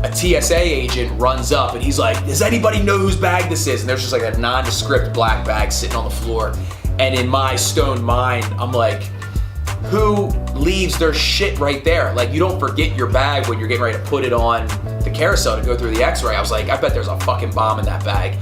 a TSA agent runs up and he's like, does anybody know whose bag this is? And there's just like a nondescript black bag sitting on the floor. And in my stoned mind, I'm like, who leaves their shit right there? Like, you don't forget your bag when you're getting ready to put it on the carousel to go through the x-ray. I was like, I bet there's a fucking bomb in that bag.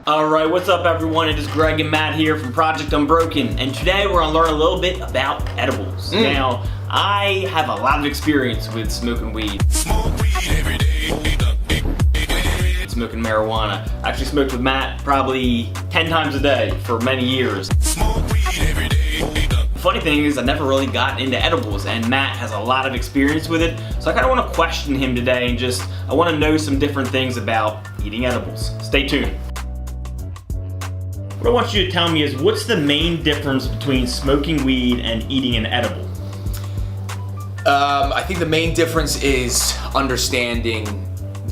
Alright, what's up everyone? It is Greg and Matt here from Project Unbroken, and today we're going to learn a little bit about edibles. Now, I have a lot of experience with smoking weed. Smoke weed every day. Smoking marijuana. I actually smoked with Matt probably 10 times a day for many years. Smoke weed every day. The funny thing is I never really got into edibles, and Matt has a lot of experience with it, so I kind of want to question him today and I want to know some different things about eating edibles. Stay tuned. What I want you to tell me is, what's the main difference between smoking weed and eating an edible? I think the main difference is understanding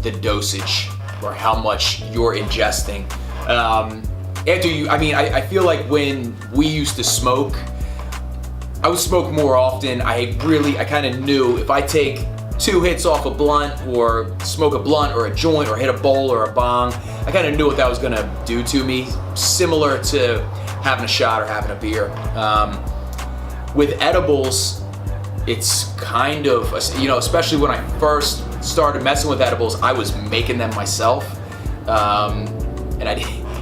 the dosage or how much you're ingesting. I feel like when we used to smoke, I would smoke more often. I kind of knew if I take 2 hits off a blunt or smoke a blunt or a joint or hit a bowl or a bong, I kind of knew what that was gonna do to me, similar to having a shot or having a beer. With edibles, it's kind of, especially when I first started messing with edibles, I was making them myself. And I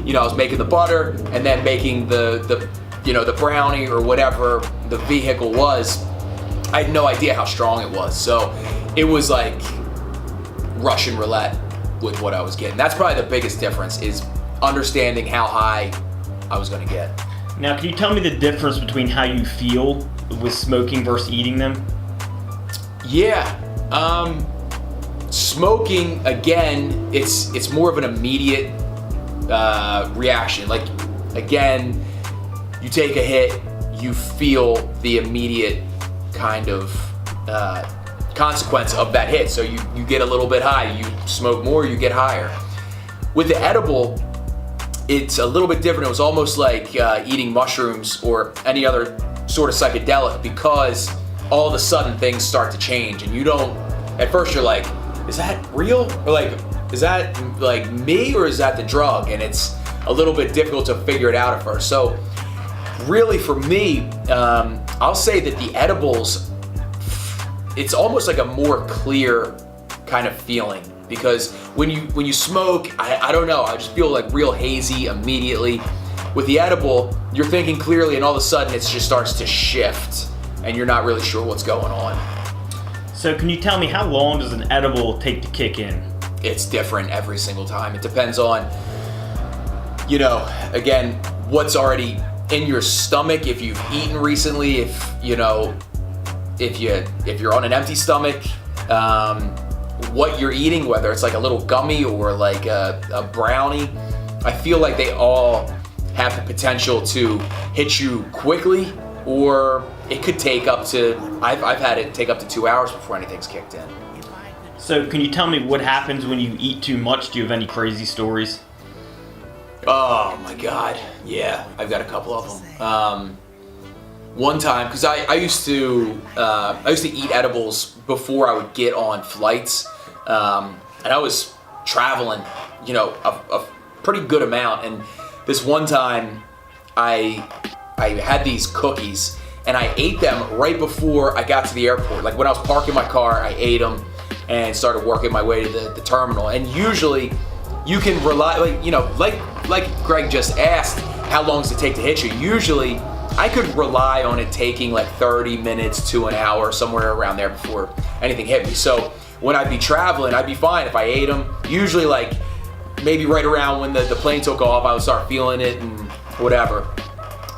was making the butter and then making the brownie or whatever the vehicle was. I had no idea how strong it was. So it was like Russian roulette with what I was getting. That's probably the biggest difference, is understanding how high I was gonna get. Now, can you tell me the difference between how you feel with smoking versus eating them? Yeah, smoking, again, it's more of an immediate reaction. Like, again, you take a hit, you feel the immediate kind of consequence of that hit. So you get a little bit high, you smoke more, you get higher. With the edible, it's a little bit different. It was almost like eating mushrooms or any other sort of psychedelic, because all of a sudden things start to change and you don't, at first you're like, is that real? Or like, is that like me or is that the drug? And it's a little bit difficult to figure it out at first. So really for me, I'll say that the edibles, it's almost like a more clear kind of feeling, because when you smoke, I don't know, I just feel like real hazy immediately. With the edible, you're thinking clearly and all of a sudden it just starts to shift and you're not really sure what's going on. So can you tell me, how long does an edible take to kick in? It's different every single time. It depends on, again, what's already in your stomach, if you've eaten recently, if you're on an empty stomach, what you're eating, whether it's like a little gummy or like a brownie. I feel like they all have the potential to hit you quickly, or it could take up to, I've had it take up to 2 hours before anything's kicked in. So can you tell me what happens when you eat too much? Do you have any crazy stories? Oh my God, yeah, I've got a couple of them. One time, because I used to eat edibles before I would get on flights, and I was traveling, a pretty good amount. And this one time, I had these cookies, and I ate them right before I got to the airport. Like when I was parking my car, I ate them and started working my way to the terminal. And usually, you can rely, like Greg just asked, how long does it take to hit you? Usually, I could rely on it taking like 30 minutes to an hour, somewhere around there before anything hit me. So when I'd be traveling, I'd be fine if I ate them. Usually like maybe right around when the plane took off, I would start feeling it and whatever.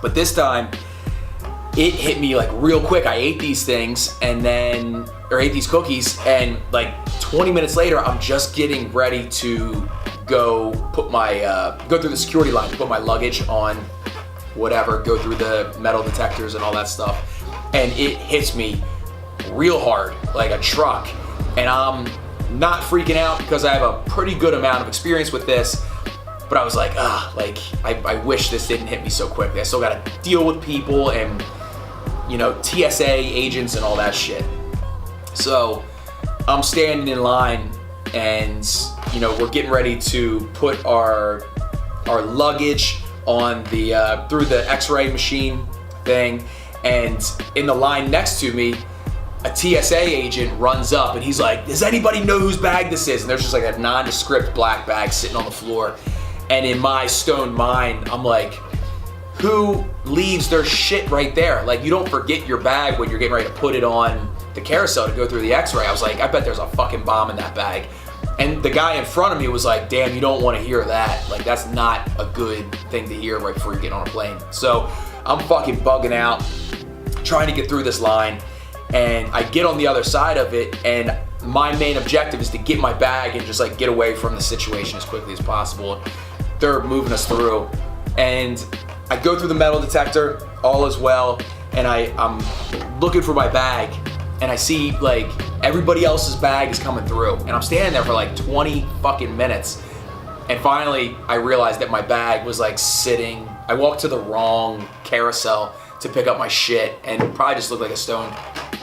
But this time, it hit me like real quick. I ate these things ate these cookies, and like 20 minutes later, I'm just getting ready to go put my, go through the security line to put my luggage on, whatever, go through the metal detectors and all that stuff. And it hits me real hard, like a truck. And I'm not freaking out because I have a pretty good amount of experience with this. but I was like, I wish this didn't hit me so quickly. I still got to deal with people and, you know, TSA agents and all that shit. So I'm standing in line, and, you know, we're getting ready to put our luggage on the through the X-ray machine thing, and in the line next to me, a TSA agent runs up and he's like, does anybody know whose bag this is? And there's just like a nondescript black bag sitting on the floor. And in my stoned mind, I'm like, who leaves their shit right there? Like, you don't forget your bag when you're getting ready to put it on the carousel to go through the X-ray. I was like, I bet there's a fucking bomb in that bag. And the guy in front of me was like, damn, you don't want to hear that. Like, that's not a good thing to hear right before you get on a plane. So I'm fucking bugging out, trying to get through this line. And I get on the other side of it, and my main objective is to get my bag and just like get away from the situation as quickly as possible. They're moving us through, and I go through the metal detector, all is well, and I'm looking for my bag, and I see like everybody else's bag is coming through, and I'm standing there for like 20 fucking minutes, and finally I realized that my bag was like sitting, I walked to the wrong carousel to pick up my shit, and probably just looked like a stoned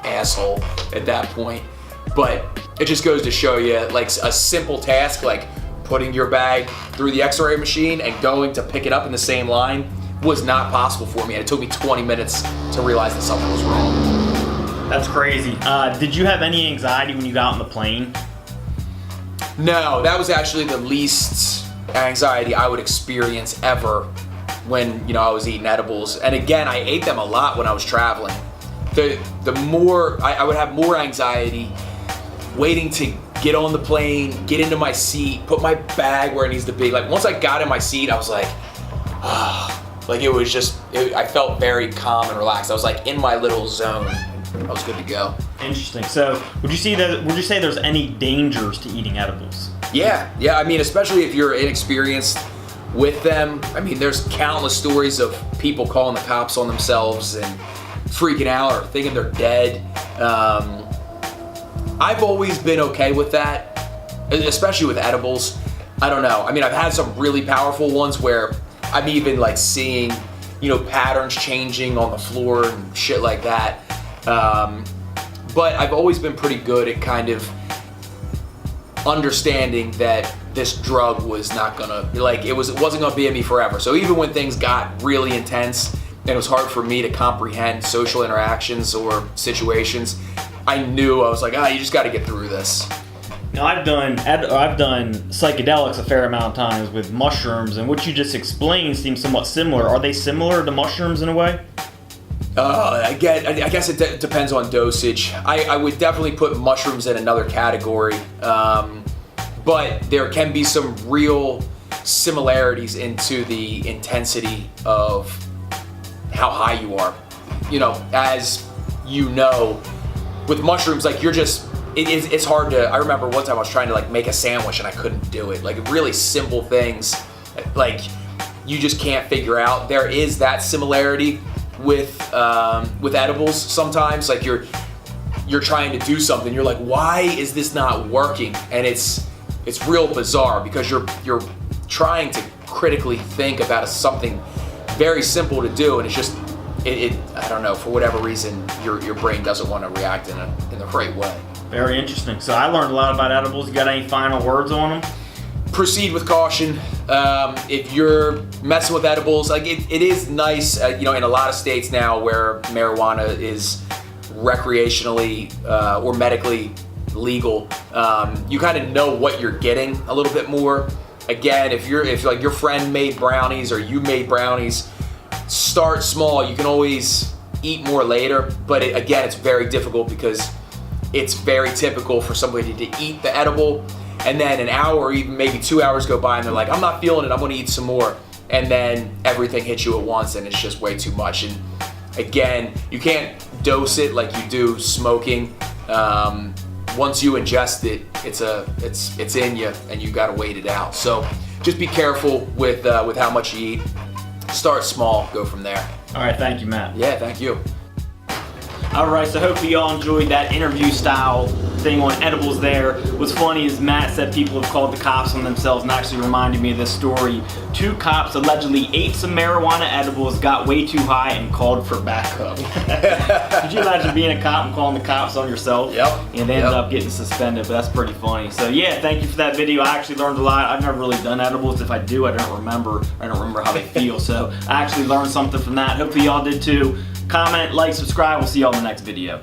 asshole at that point. But it just goes to show you, like, a simple task like putting your bag through the X-ray machine and going to pick it up in the same line was not possible for me, and it took me 20 minutes to realize that something was wrong. That's crazy. Did you have any anxiety when you got on the plane? No, that was actually the least anxiety I would experience ever when, you know, I was eating edibles. And again, I ate them a lot when I was traveling. The more, I would have more anxiety waiting to get on the plane, get into my seat, put my bag where it needs to be. Like, once I got in my seat, I was like, like it was just, I felt very calm and relaxed. I was like in my little zone. I was good to go. Interesting. So, would you say there's any dangers to eating edibles? Yeah. I mean, especially if you're inexperienced with them. I mean, there's countless stories of people calling the cops on themselves and freaking out or thinking they're dead. I've always been okay with that, especially with edibles. I don't know. I mean, I've had some really powerful ones where I'm even like seeing, you know, patterns changing on the floor and shit like that. But I've always been pretty good at kind of understanding that this drug was not gonna, like, it wasn't gonna be in me forever. So even when things got really intense and it was hard for me to comprehend social interactions or situations, I knew, I was like, you just gotta get through this. Now, I've done psychedelics a fair amount of times with mushrooms, and what you just explained seems somewhat similar. Are they similar to mushrooms in a way? I guess it depends on dosage. I would definitely put mushrooms in another category, but there can be some real similarities into the intensity of how high you are. You know, as you know, with mushrooms, like, it's hard to, I remember one time I was trying to like make a sandwich and I couldn't do it. Like, really simple things, like, you just can't figure out. There is that similarity with edibles sometimes. Like, you're trying to do something, you're like, why is this not working? And it's real bizarre because you're trying to critically think about something very simple to do, and it's just, I don't know, for whatever reason, your brain doesn't want to react in the right way. Very interesting. So I learned a lot about edibles. You got any final words on them? Proceed with caution. If you're messing with edibles, like, it is nice, you know, in a lot of states now where marijuana is recreationally or medically legal, you kind of know what you're getting a little bit more. Again, if like your friend made brownies or you made brownies, start small. You can always eat more later, but again, it's very difficult because it's very typical for somebody to eat the edible and then an hour or even maybe 2 hours go by and they're like, I'm not feeling it, I'm gonna eat some more. And then everything hits you at once and it's just way too much. And again, you can't dose it like you do smoking. Once you ingest it, it's in you and you gotta wait it out. So just be careful with how much you eat. Start small, go from there. All right, thank you, Matt. Yeah, thank you. All right, so hopefully y'all enjoyed that interview style thing on edibles there. What's funny is Matt said people have called the cops on themselves, and actually reminded me of this story. 2 cops allegedly ate some marijuana edibles, got way too high, and called for backup. Could you imagine being a cop and calling the cops on yourself? Yep. And they ended up getting suspended, but that's pretty funny. So yeah, thank you for that video. I actually learned a lot. I've never really done edibles. If I do, I don't remember how they feel. So I actually learned something from that. Hopefully y'all did too. Comment, like, subscribe. We'll see y'all in the next video.